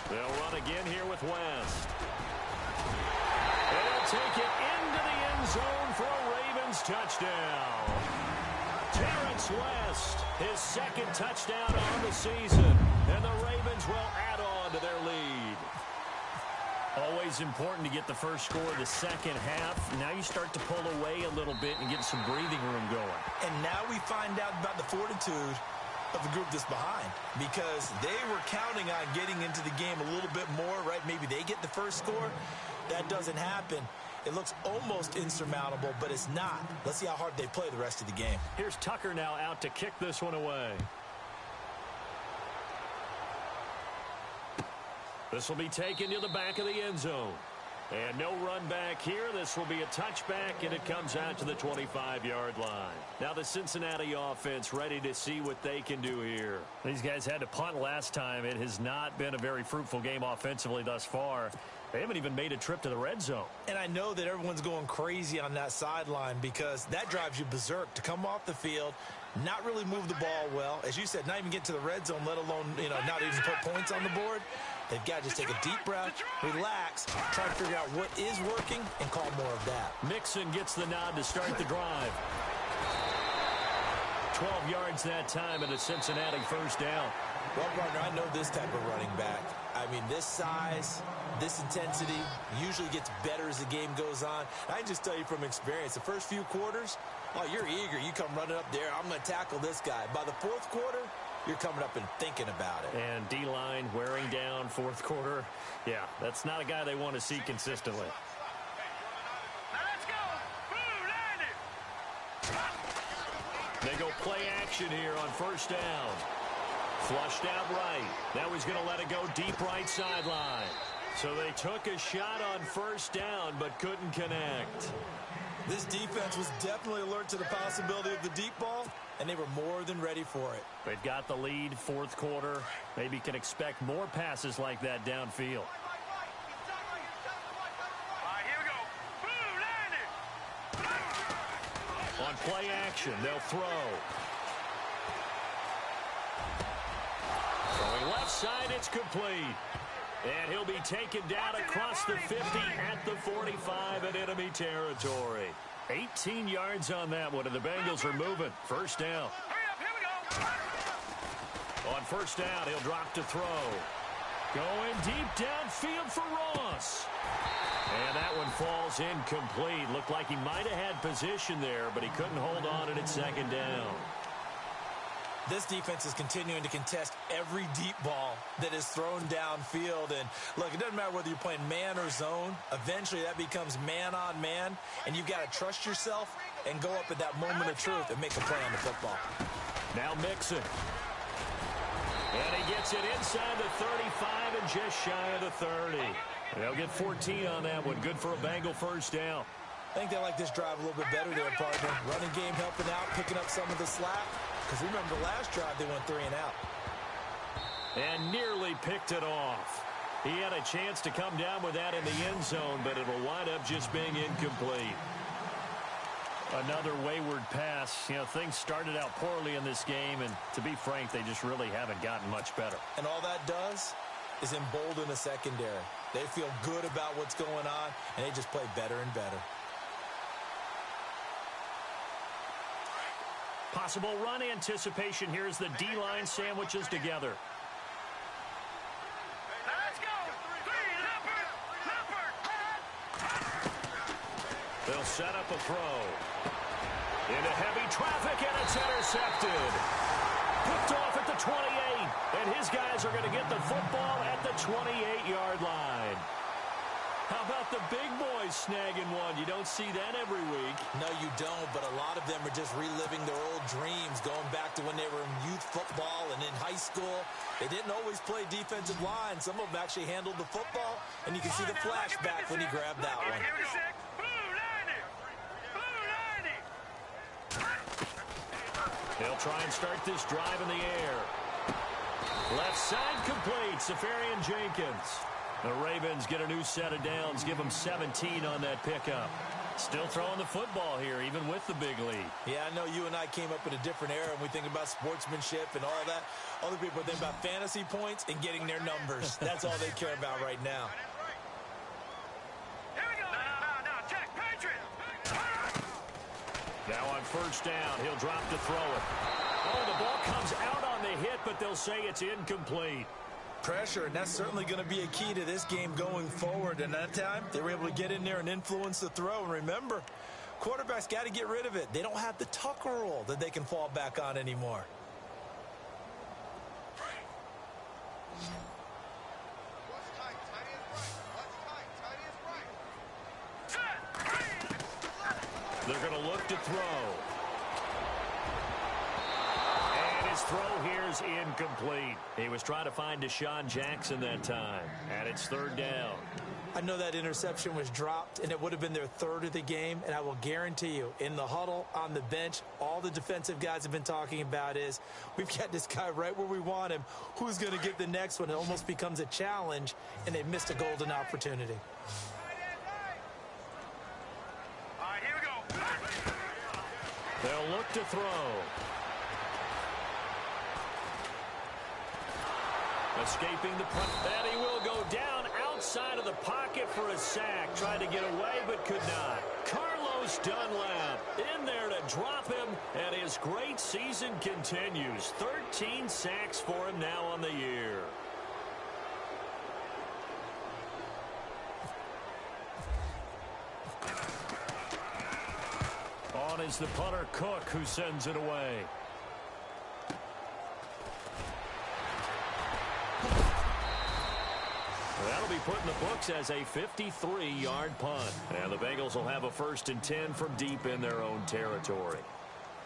Speaker 1: They'll run again here with West. They'll take it into the end zone for a Ravens touchdown. Terrence West, his 2nd touchdown on the season. And the Ravens will add on to their lead. Always important to get the first score of the second half. Now you start to pull away a little bit and get some breathing room going.
Speaker 2: And now we find out about the fortitude of the group that's behind, because they were counting on getting into the game a little bit more, right? Maybe they get the first score. That doesn't happen. It looks almost insurmountable, but it's not. Let's see how hard they play the rest of the game.
Speaker 1: Here's Tucker now out to kick this one away. This will be taken to the back of the end zone. And no run back here. This will be a touchback, and it comes out to the 25-yard line. Now the Cincinnati offense ready to see what they can do here. These guys had to punt last time. It has not been a very fruitful game offensively thus far. They haven't even made a trip to the red zone.
Speaker 2: And I know that everyone's going crazy on that sideline because that drives you berserk to come off the field, not really move the ball well. As you said, not even get to the red zone, let alone, not even put points on the board. They've got to just take a deep breath, relax, try to figure out what is working, and call more of that.
Speaker 1: Mixon gets the nod to start the drive. 12 yards that time and a Cincinnati first down.
Speaker 2: Well, partner, I know this type of running back. I mean, this size, this intensity usually gets better as the game goes on. I can just tell you from experience, the first few quarters, oh, you're eager. You come running up there, I'm going to tackle this guy. By the fourth quarter, you're coming up and thinking about it.
Speaker 1: And D-line wearing down fourth quarter. Yeah, that's not a guy they want to see consistently.
Speaker 3: Now let's go. Boom, landed.
Speaker 1: They go play action here on first down. Flushed out right. Now he's going to let it go deep right sideline. So they took a shot on first down but couldn't connect.
Speaker 2: This defense was definitely alert to the possibility of the deep ball, and they were more than ready for it.
Speaker 1: They've got the lead fourth quarter. Maybe can expect more passes like that downfield.
Speaker 3: All right, here we go. Boom, landed.
Speaker 1: On play action, they'll throw. Throwing left side, it's complete. And he'll be taken down across the 50 at the 45 in enemy territory. 18 yards on that one, and the Bengals are moving. First down.
Speaker 3: Hurry up, here we go.
Speaker 1: On first down, he'll drop to throw. Going deep downfield for Ross. And that one falls incomplete. Looked like he might have had position there, but he couldn't hold on at second down.
Speaker 2: This defense is continuing to contest every deep ball that is thrown downfield. And, look, it doesn't matter whether you're playing man or zone. Eventually, that becomes man-on-man, and you've got to trust yourself and go up at that moment of truth and make a play on the football.
Speaker 1: Now Mixon. And he gets it inside the 35 and just shy of the 30. And they'll get 14 on that one. Good for a Bengal first down.
Speaker 2: I think they like this drive a little bit better there, partner. Running game helping out, picking up some of the slack. Because remember, the last drive, they went 3 and out.
Speaker 1: And nearly picked it off. He had a chance to come down with that in the end zone, but it will wind up just being incomplete. Another wayward pass. Things started out poorly in this game, and to be frank, they just really haven't gotten much better.
Speaker 2: And all that does is embolden the secondary. They feel good about what's going on, and they just play better and better.
Speaker 1: Possible run anticipation. Here's the D-line sandwiches together.
Speaker 3: Now let's go. Three, leopard.
Speaker 1: They'll set up a throw. Into heavy traffic, and it's intercepted. Picked off at the 28. And his guys are going to get the football at the 28-yard line. How about the big boys snagging one? You don't see that every week.
Speaker 2: No, you don't, but a lot of them are just reliving their old dreams, going back to when they were in youth football and in high school. They didn't always play defensive line. Some of them actually handled the football, and you can see the flashback when he grabbed that one.
Speaker 3: Here we go. Boom, landed.
Speaker 1: They'll try and start this drive in the air. Left side complete. Safarian Jenkins. The Ravens get a new set of downs, give them 17 on that pickup. Still throwing the football here, even with the big lead.
Speaker 2: Yeah, I know you and I came up in a different era, and we think about sportsmanship and all that. Other people think about fantasy points and getting their numbers. That's all they care about right now.
Speaker 3: Here we go. No, check. Patriot.
Speaker 1: Now on first down, he'll drop to throw it. Oh, the ball comes out on the hit, but they'll say it's incomplete.
Speaker 2: Pressure, and that's certainly going to be a key to this game going forward. And that time, they were able to get in there and influence the throw. And remember, quarterbacks got to get rid of it. They don't have the Tucker rule that they can fall back on anymore.
Speaker 1: They're going to look to throw. And his throw here is incomplete. He was trying to find Deshaun Jackson that time. And it's third down.
Speaker 2: I know that interception was dropped, and it would have been their third of the game, and I will guarantee you, in the huddle, on the bench, all the defensive guys have been talking about is, we've got this guy right where we want him. Who's going to get the next one? It almost becomes a challenge, and they missed a golden opportunity.
Speaker 3: All right, here we go.
Speaker 1: They'll look to throw. Escaping the punt. And he will go down outside of the pocket for a sack. Tried to get away, but could not. Carlos Dunlap in there to drop him, and his great season continues. 13 sacks for him now on the year. On is the punter, Cook, who sends it away. That'll be put in the books as a 53-yard punt. And the Bengals will have a 1st and 10 from deep in their own territory.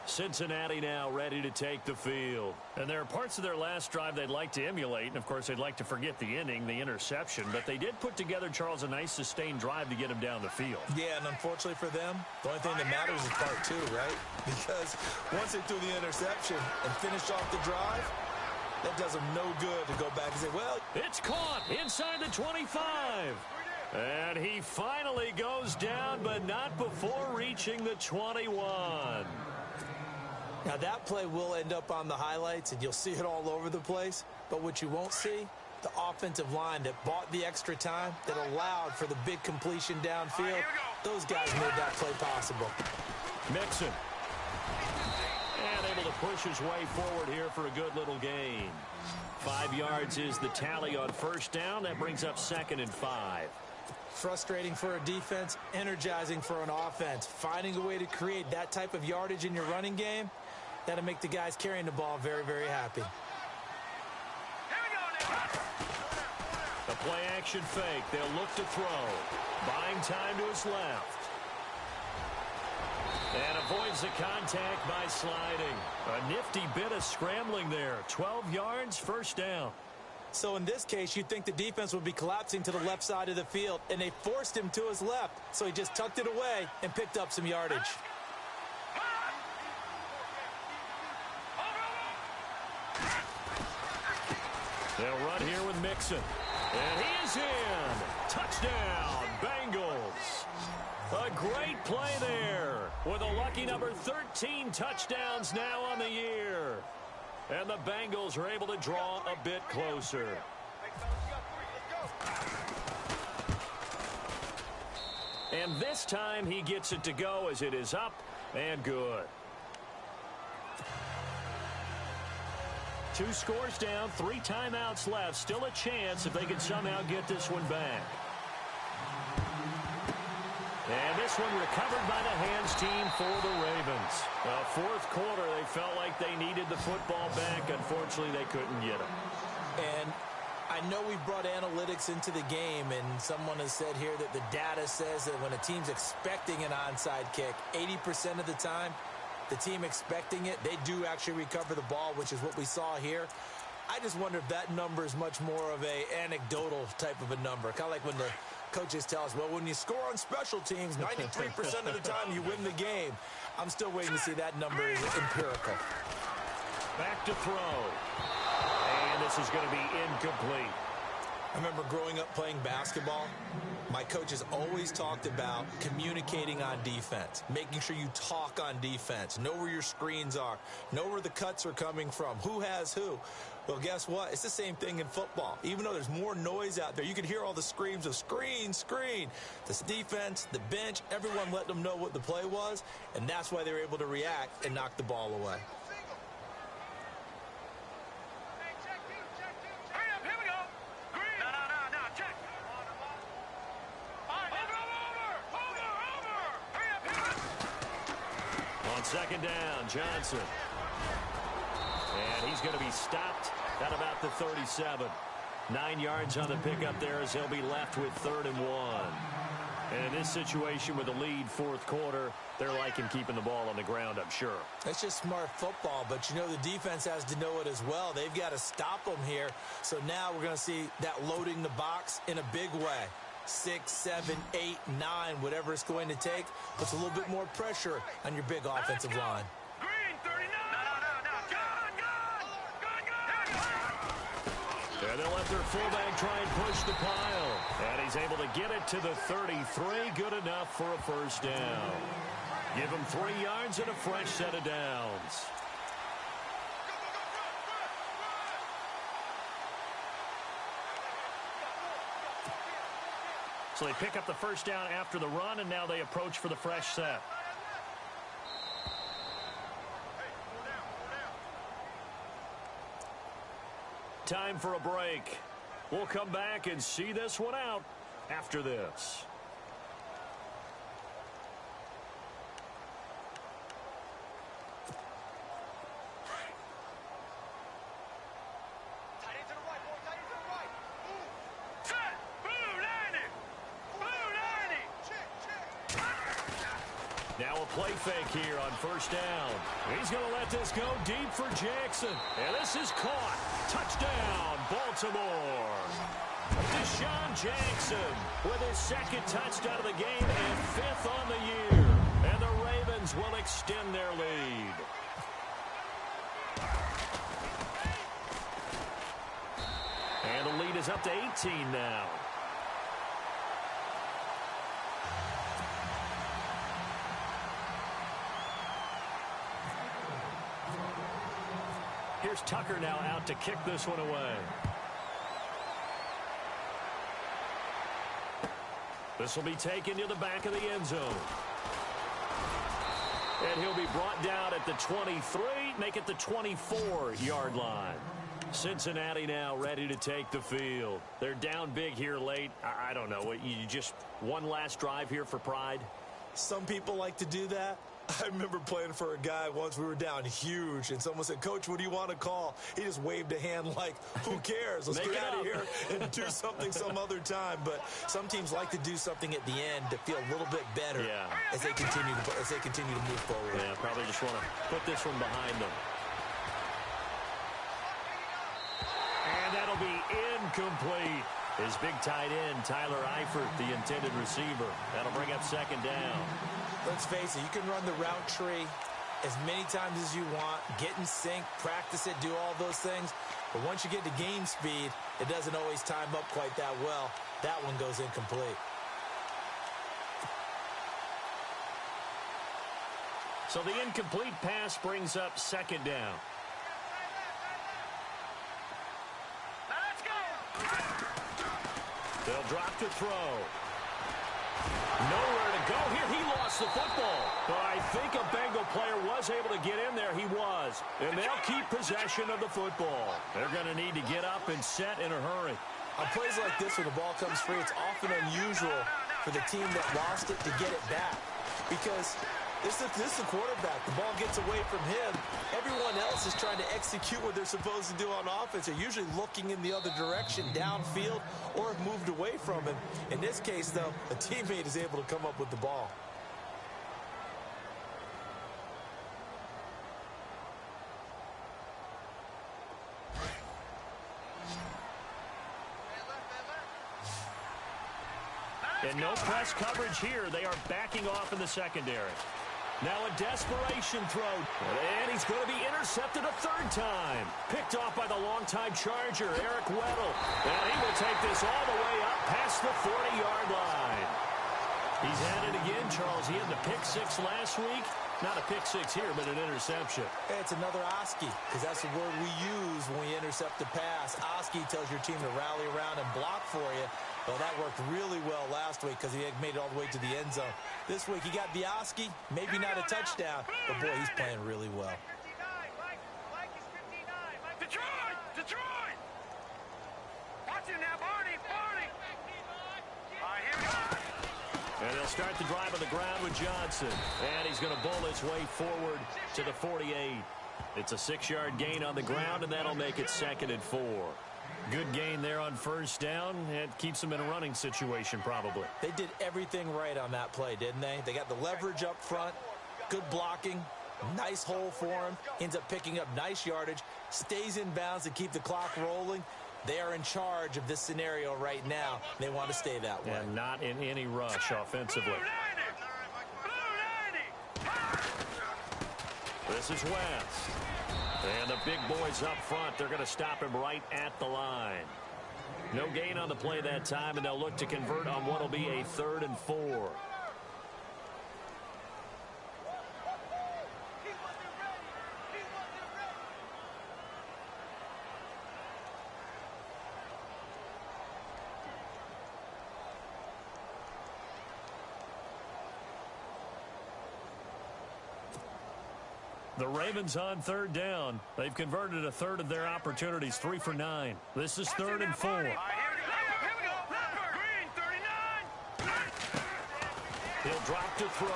Speaker 1: Cincinnati now ready to take the field. And there are parts of their last drive they'd like to emulate. And, of course, they'd like to forget the inning, the interception. But they did put together, Charles, a nice sustained drive to get him down the field.
Speaker 2: Yeah, and unfortunately for them, the only thing that matters is part 2, right? Because once they threw the interception and finished off the drive, that does them no good to go back and say, well,
Speaker 1: it's caught inside the 25. And he finally goes down, but not before reaching the 21.
Speaker 2: Now, that play will end up on the highlights, and you'll see it all over the place. But what you won't see, the offensive line that bought the extra time, that allowed for the big completion downfield, those guys made that play possible.
Speaker 1: Mixon. And able to push his way forward here for a good little gain. 5 yards is the tally on first down. That brings up 2nd and 5.
Speaker 2: Frustrating for a defense, energizing for an offense. Finding a way to create that type of yardage in your running game, that'll make the guys carrying the ball very, very happy.
Speaker 1: The play-action fake. They'll look to throw. Buying time to his left. And avoids the contact by sliding. A nifty bit of scrambling there. 12 yards, first down.
Speaker 2: So in this case, you'd think the defense would be collapsing to the left side of the field, and they forced him to his left. So he just tucked it away and picked up some yardage.
Speaker 1: They'll run here with Mixon. And he is in. Touchdown, Bengals. A great play there with a lucky number 13 touchdowns now on the year. And the Bengals are able to draw a bit closer. And this time he gets it to go as it is up and good. 2 scores down, 3 timeouts left. Still a chance if they can somehow get this one back. And this one recovered by the hands team for the Ravens. Fourth quarter, they felt like they needed the football back. Unfortunately, they couldn't get it.
Speaker 2: And I know we brought analytics into the game, and someone has said here that the data says that when a team's expecting an onside kick, 80% of the time, the team expecting it, they do actually recover the ball, which is what we saw here. I just wonder if that number is much more of a anecdotal type of a number. Kind of like when the coaches tell us, well, when you score on special teams, 93% of the time you win the game. I'm still waiting to see that number is empirical.
Speaker 1: Back to throw. And this is going to be incomplete.
Speaker 2: I remember growing up playing basketball, my coaches always talked about communicating on defense, making sure you talk on defense, know where your screens are, know where the cuts are coming from, who has who. Well, guess what? It's the same thing in football. Even though there's more noise out there, you can hear all the screams of screen, screen. The defense, the bench, everyone let them know what the play was, and that's why they were able to react and knock the ball away.
Speaker 1: Second down, Johnson. And he's going to be stopped at about the 37. 9 yards on the pickup there as he'll be left with 3rd and 1. And in this situation with the lead fourth quarter, they're liking keeping the ball on the ground, I'm sure.
Speaker 2: It's just smart football, but, you know, the defense has to know it as well. They've got to stop them here. So now we're going to see that loading the box in a big way. 6, 7, 8, 9, whatever it's going to take, puts a little bit more pressure on your big offensive line.
Speaker 3: Green, 39. No. Gun.
Speaker 1: And they'll let their fullback try and push the pile. And he's able to get it to the 33. Good enough for a first down. Give him 3 yards and a fresh set of downs. So they pick up the first down after the run, and now they approach for the fresh set. Time for a break. We'll come back and see this one out after this. Now a play fake here on first down. He's going to let this go deep for Jackson. And this is caught. Touchdown, Baltimore. Deshaun Jackson with his second touchdown of the game and 5th on the year. And the Ravens will extend their lead. And the lead is up to 18 now. Here's Tucker now out to kick this one away. This will be taken to the back of the end zone. And he'll be brought down at the 23, make it the 24-yard line. Cincinnati now ready to take the field. They're down big here late. I don't know. You just one last drive here for pride?
Speaker 2: Some people like to do that. I remember playing for a guy once. We were down huge, and someone said, "Coach, what do you want to call?" He just waved a hand like, who cares? Let's get out of here and do something some other time. But some teams like to do something at the end to feel a little bit better as they continue to move forward.
Speaker 1: Yeah, probably just want to put this one behind them. And that'll be incomplete. His big tight end, Tyler Eifert, the intended receiver. That'll bring up second down.
Speaker 2: Let's face it, you can run the route tree as many times as you want, get in sync, practice it, do all those things. But once you get to game speed, it doesn't always time up quite that well. That one goes incomplete.
Speaker 1: So the incomplete pass brings up second down.
Speaker 3: Let's go.
Speaker 1: They'll drop to throw. Nowhere to go here. He lost the football. But I think a Bengal player was able to get in there. He was. And they'll keep possession of the football. They're going to need to get up and set in a hurry.
Speaker 2: On plays like this, when the ball comes free, it's often unusual for the team that lost it to get it back. Because this is the quarterback. The ball gets away from him. Everyone else is trying to execute what they're supposed to do on offense. They're usually looking in the other direction, downfield, or have moved away from him. In this case, though, a teammate is able to come up with the ball.
Speaker 1: And no press coverage here. They are backing off in the secondary. Now a desperation throw. And he's going to be intercepted a third time. Picked off by the longtime Charger, Eric Weddle. And he will take this all the way up past the 40-yard line. He's at it again, Charles. He had the pick six last week. Not a pick six here, but an interception.
Speaker 2: Hey, it's another Oski, because that's the word we use when we intercept the pass. Oski tells your team to rally around and block for you. Well, that worked really well last week because he had made it all the way to the end zone. This week, he got the Oski, maybe not a touchdown, but boy, he's playing really well.
Speaker 3: Mike is 59. Detroit! Watch him now, Barney! All right, here we go.
Speaker 1: And they'll start the drive on the ground with Johnson. And he's going to bowl his way forward to the 48. It's a 6-yard gain on the ground, and that'll make it 2nd and 4. Good gain there on first down. It keeps them in a running situation probably.
Speaker 2: They did everything right on that play, didn't they? They got the leverage up front, good blocking, nice hole for him, ends up picking up nice yardage, stays in bounds to keep the clock rolling. They are in charge of this scenario right now. They want to stay that way.
Speaker 1: And not in any rush offensively. This is West. And the big boys up front, they're going to stop him right at the line. No gain on the play that time, and they'll look to convert on what will be a 3rd and 4. The Ravens on 3rd down. They've converted a 1/3 of their opportunities, 3 for 9. This is 3rd and 4. He'll drop to throw.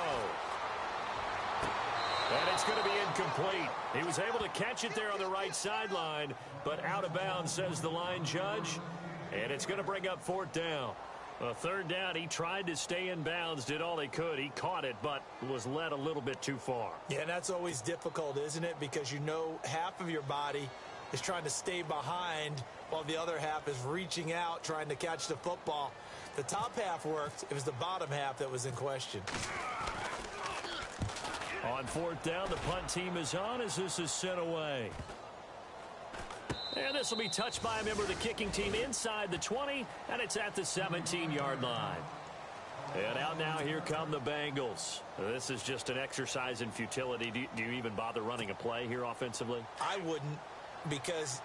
Speaker 1: And it's going to be incomplete. He was able to catch it there on the right sideline, but out of bounds, says the line judge. And it's going to bring up 4th down. A 3rd down, he tried to stay in bounds, did all he could. He caught it, but was led a little bit too far.
Speaker 2: Yeah, and that's always difficult, isn't it? Because you know half of your body is trying to stay behind while the other half is reaching out, trying to catch the football. The top half worked. It was the bottom half that was in question.
Speaker 1: On 4th down, the punt team is on as this is sent away. And this will be touched by a member of the kicking team inside the 20, and it's at the 17-yard line. And out now, here come the Bengals. This is just an exercise in futility. Do you even bother running a play here offensively?
Speaker 2: I wouldn't, because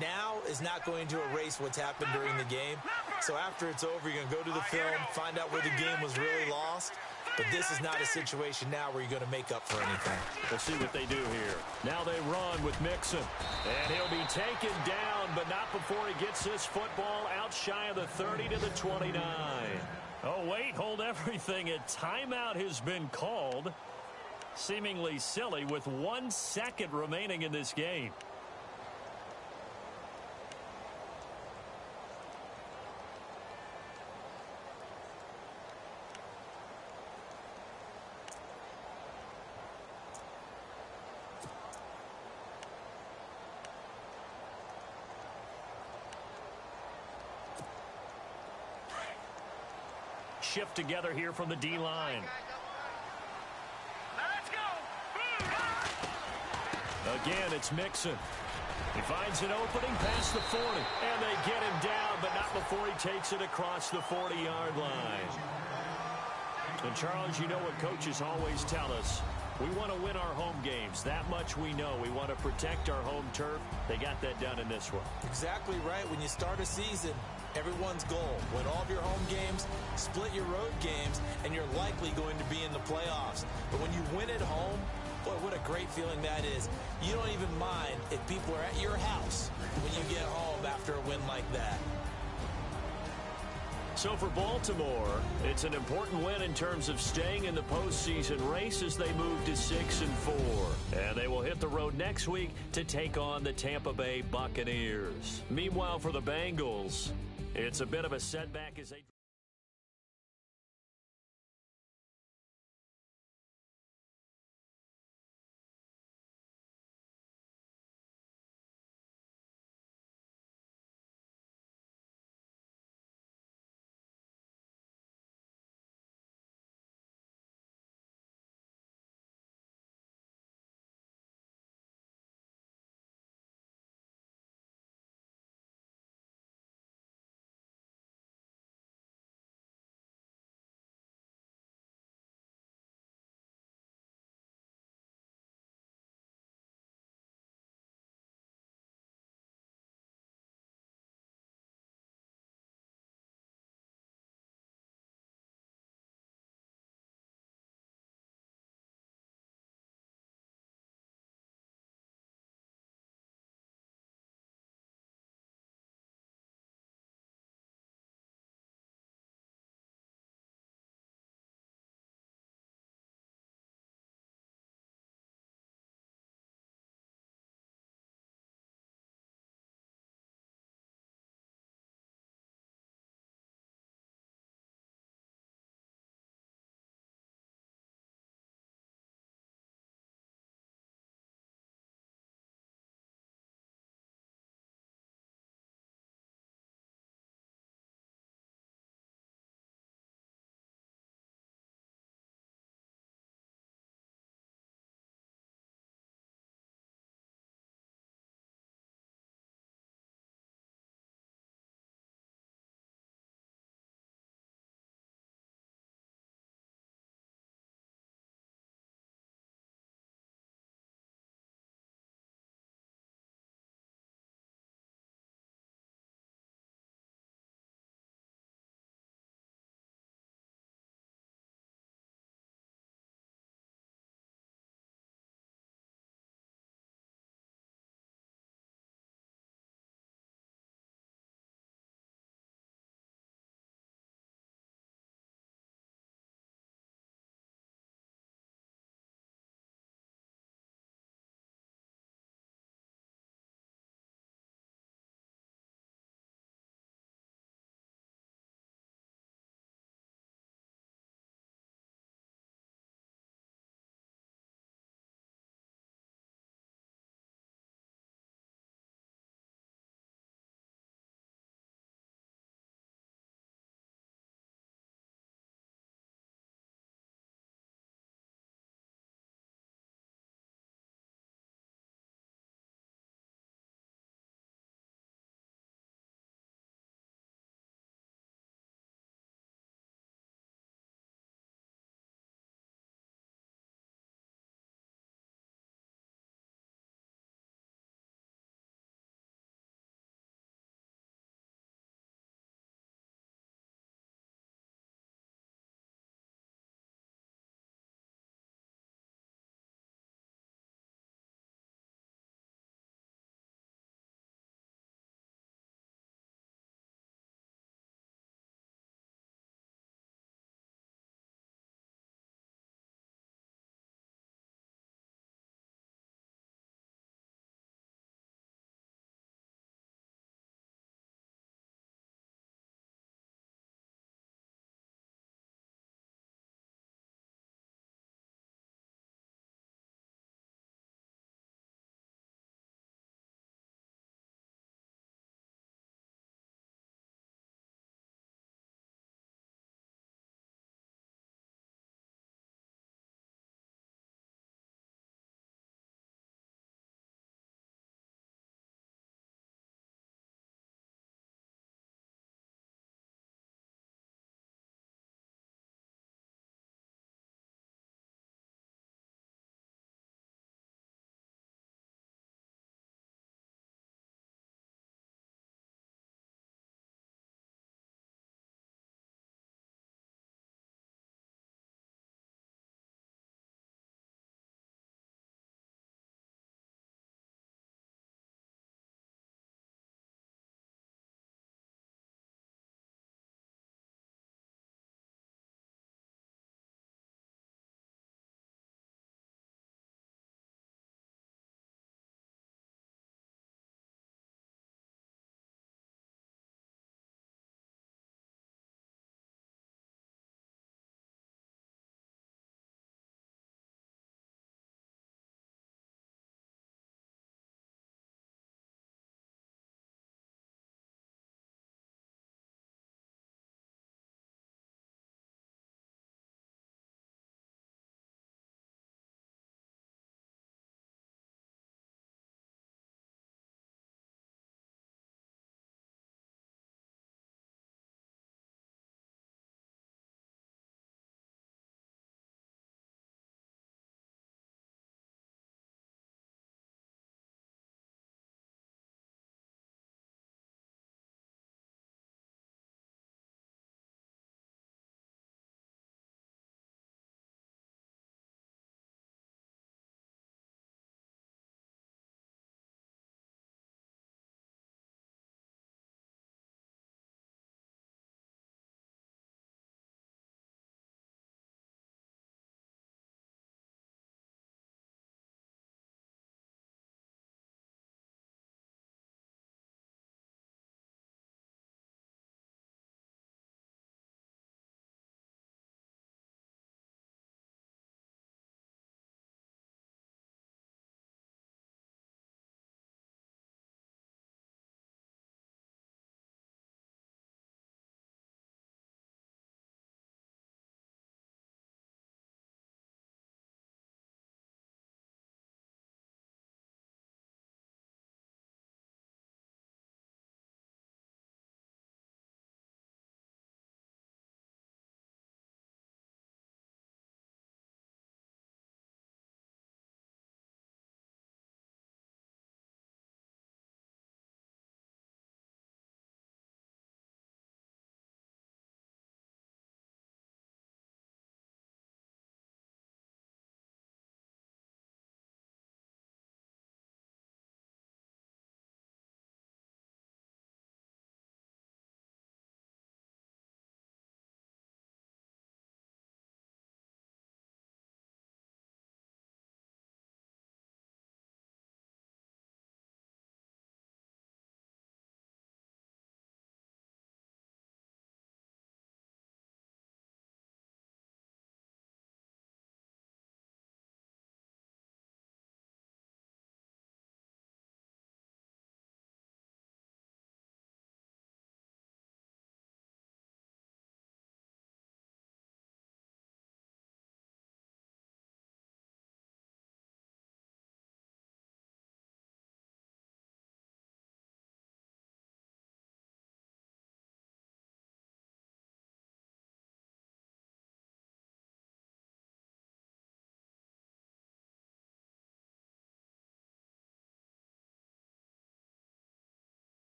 Speaker 2: now is not going to erase what's happened during the game. So after it's over, you're going to go to the film, find out where the game was really lost. But this is not a situation now where you're going to make up for anything.
Speaker 1: We'll see what they do here. Now they run with Mixon. And he'll be taken down, but not before he gets this football out shy of the 30 to the 29. Oh, wait, hold everything. A timeout has been called. Seemingly silly with 1 second remaining in this game. Shift together here from the D-line.
Speaker 3: Let's go.
Speaker 1: Again, it's Mixon. He finds an opening past the 40. And they get him down, but not before he takes it across the 40-yard line. And, Charles, you know what coaches always tell us. We want to win our home games. That much we know. We want to protect our home turf. They got that done in this one.
Speaker 2: Exactly right. When you start a season, everyone's goal: win all of your home games, split your road games, and you're likely going to be in the playoffs. But when you win at home, boy, what a great feeling that is. You don't even mind if people are at your house when you get home after a win like that.
Speaker 1: So for Baltimore, it's an important win in terms of staying in the postseason race as they move to 6-4. And they will hit the road next week to take on the Tampa Bay Buccaneers. Meanwhile, for the Bengals, it's a bit of a setback as they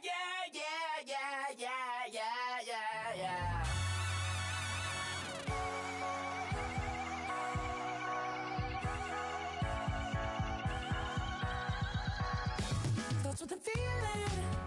Speaker 4: yeah. That's what the feeling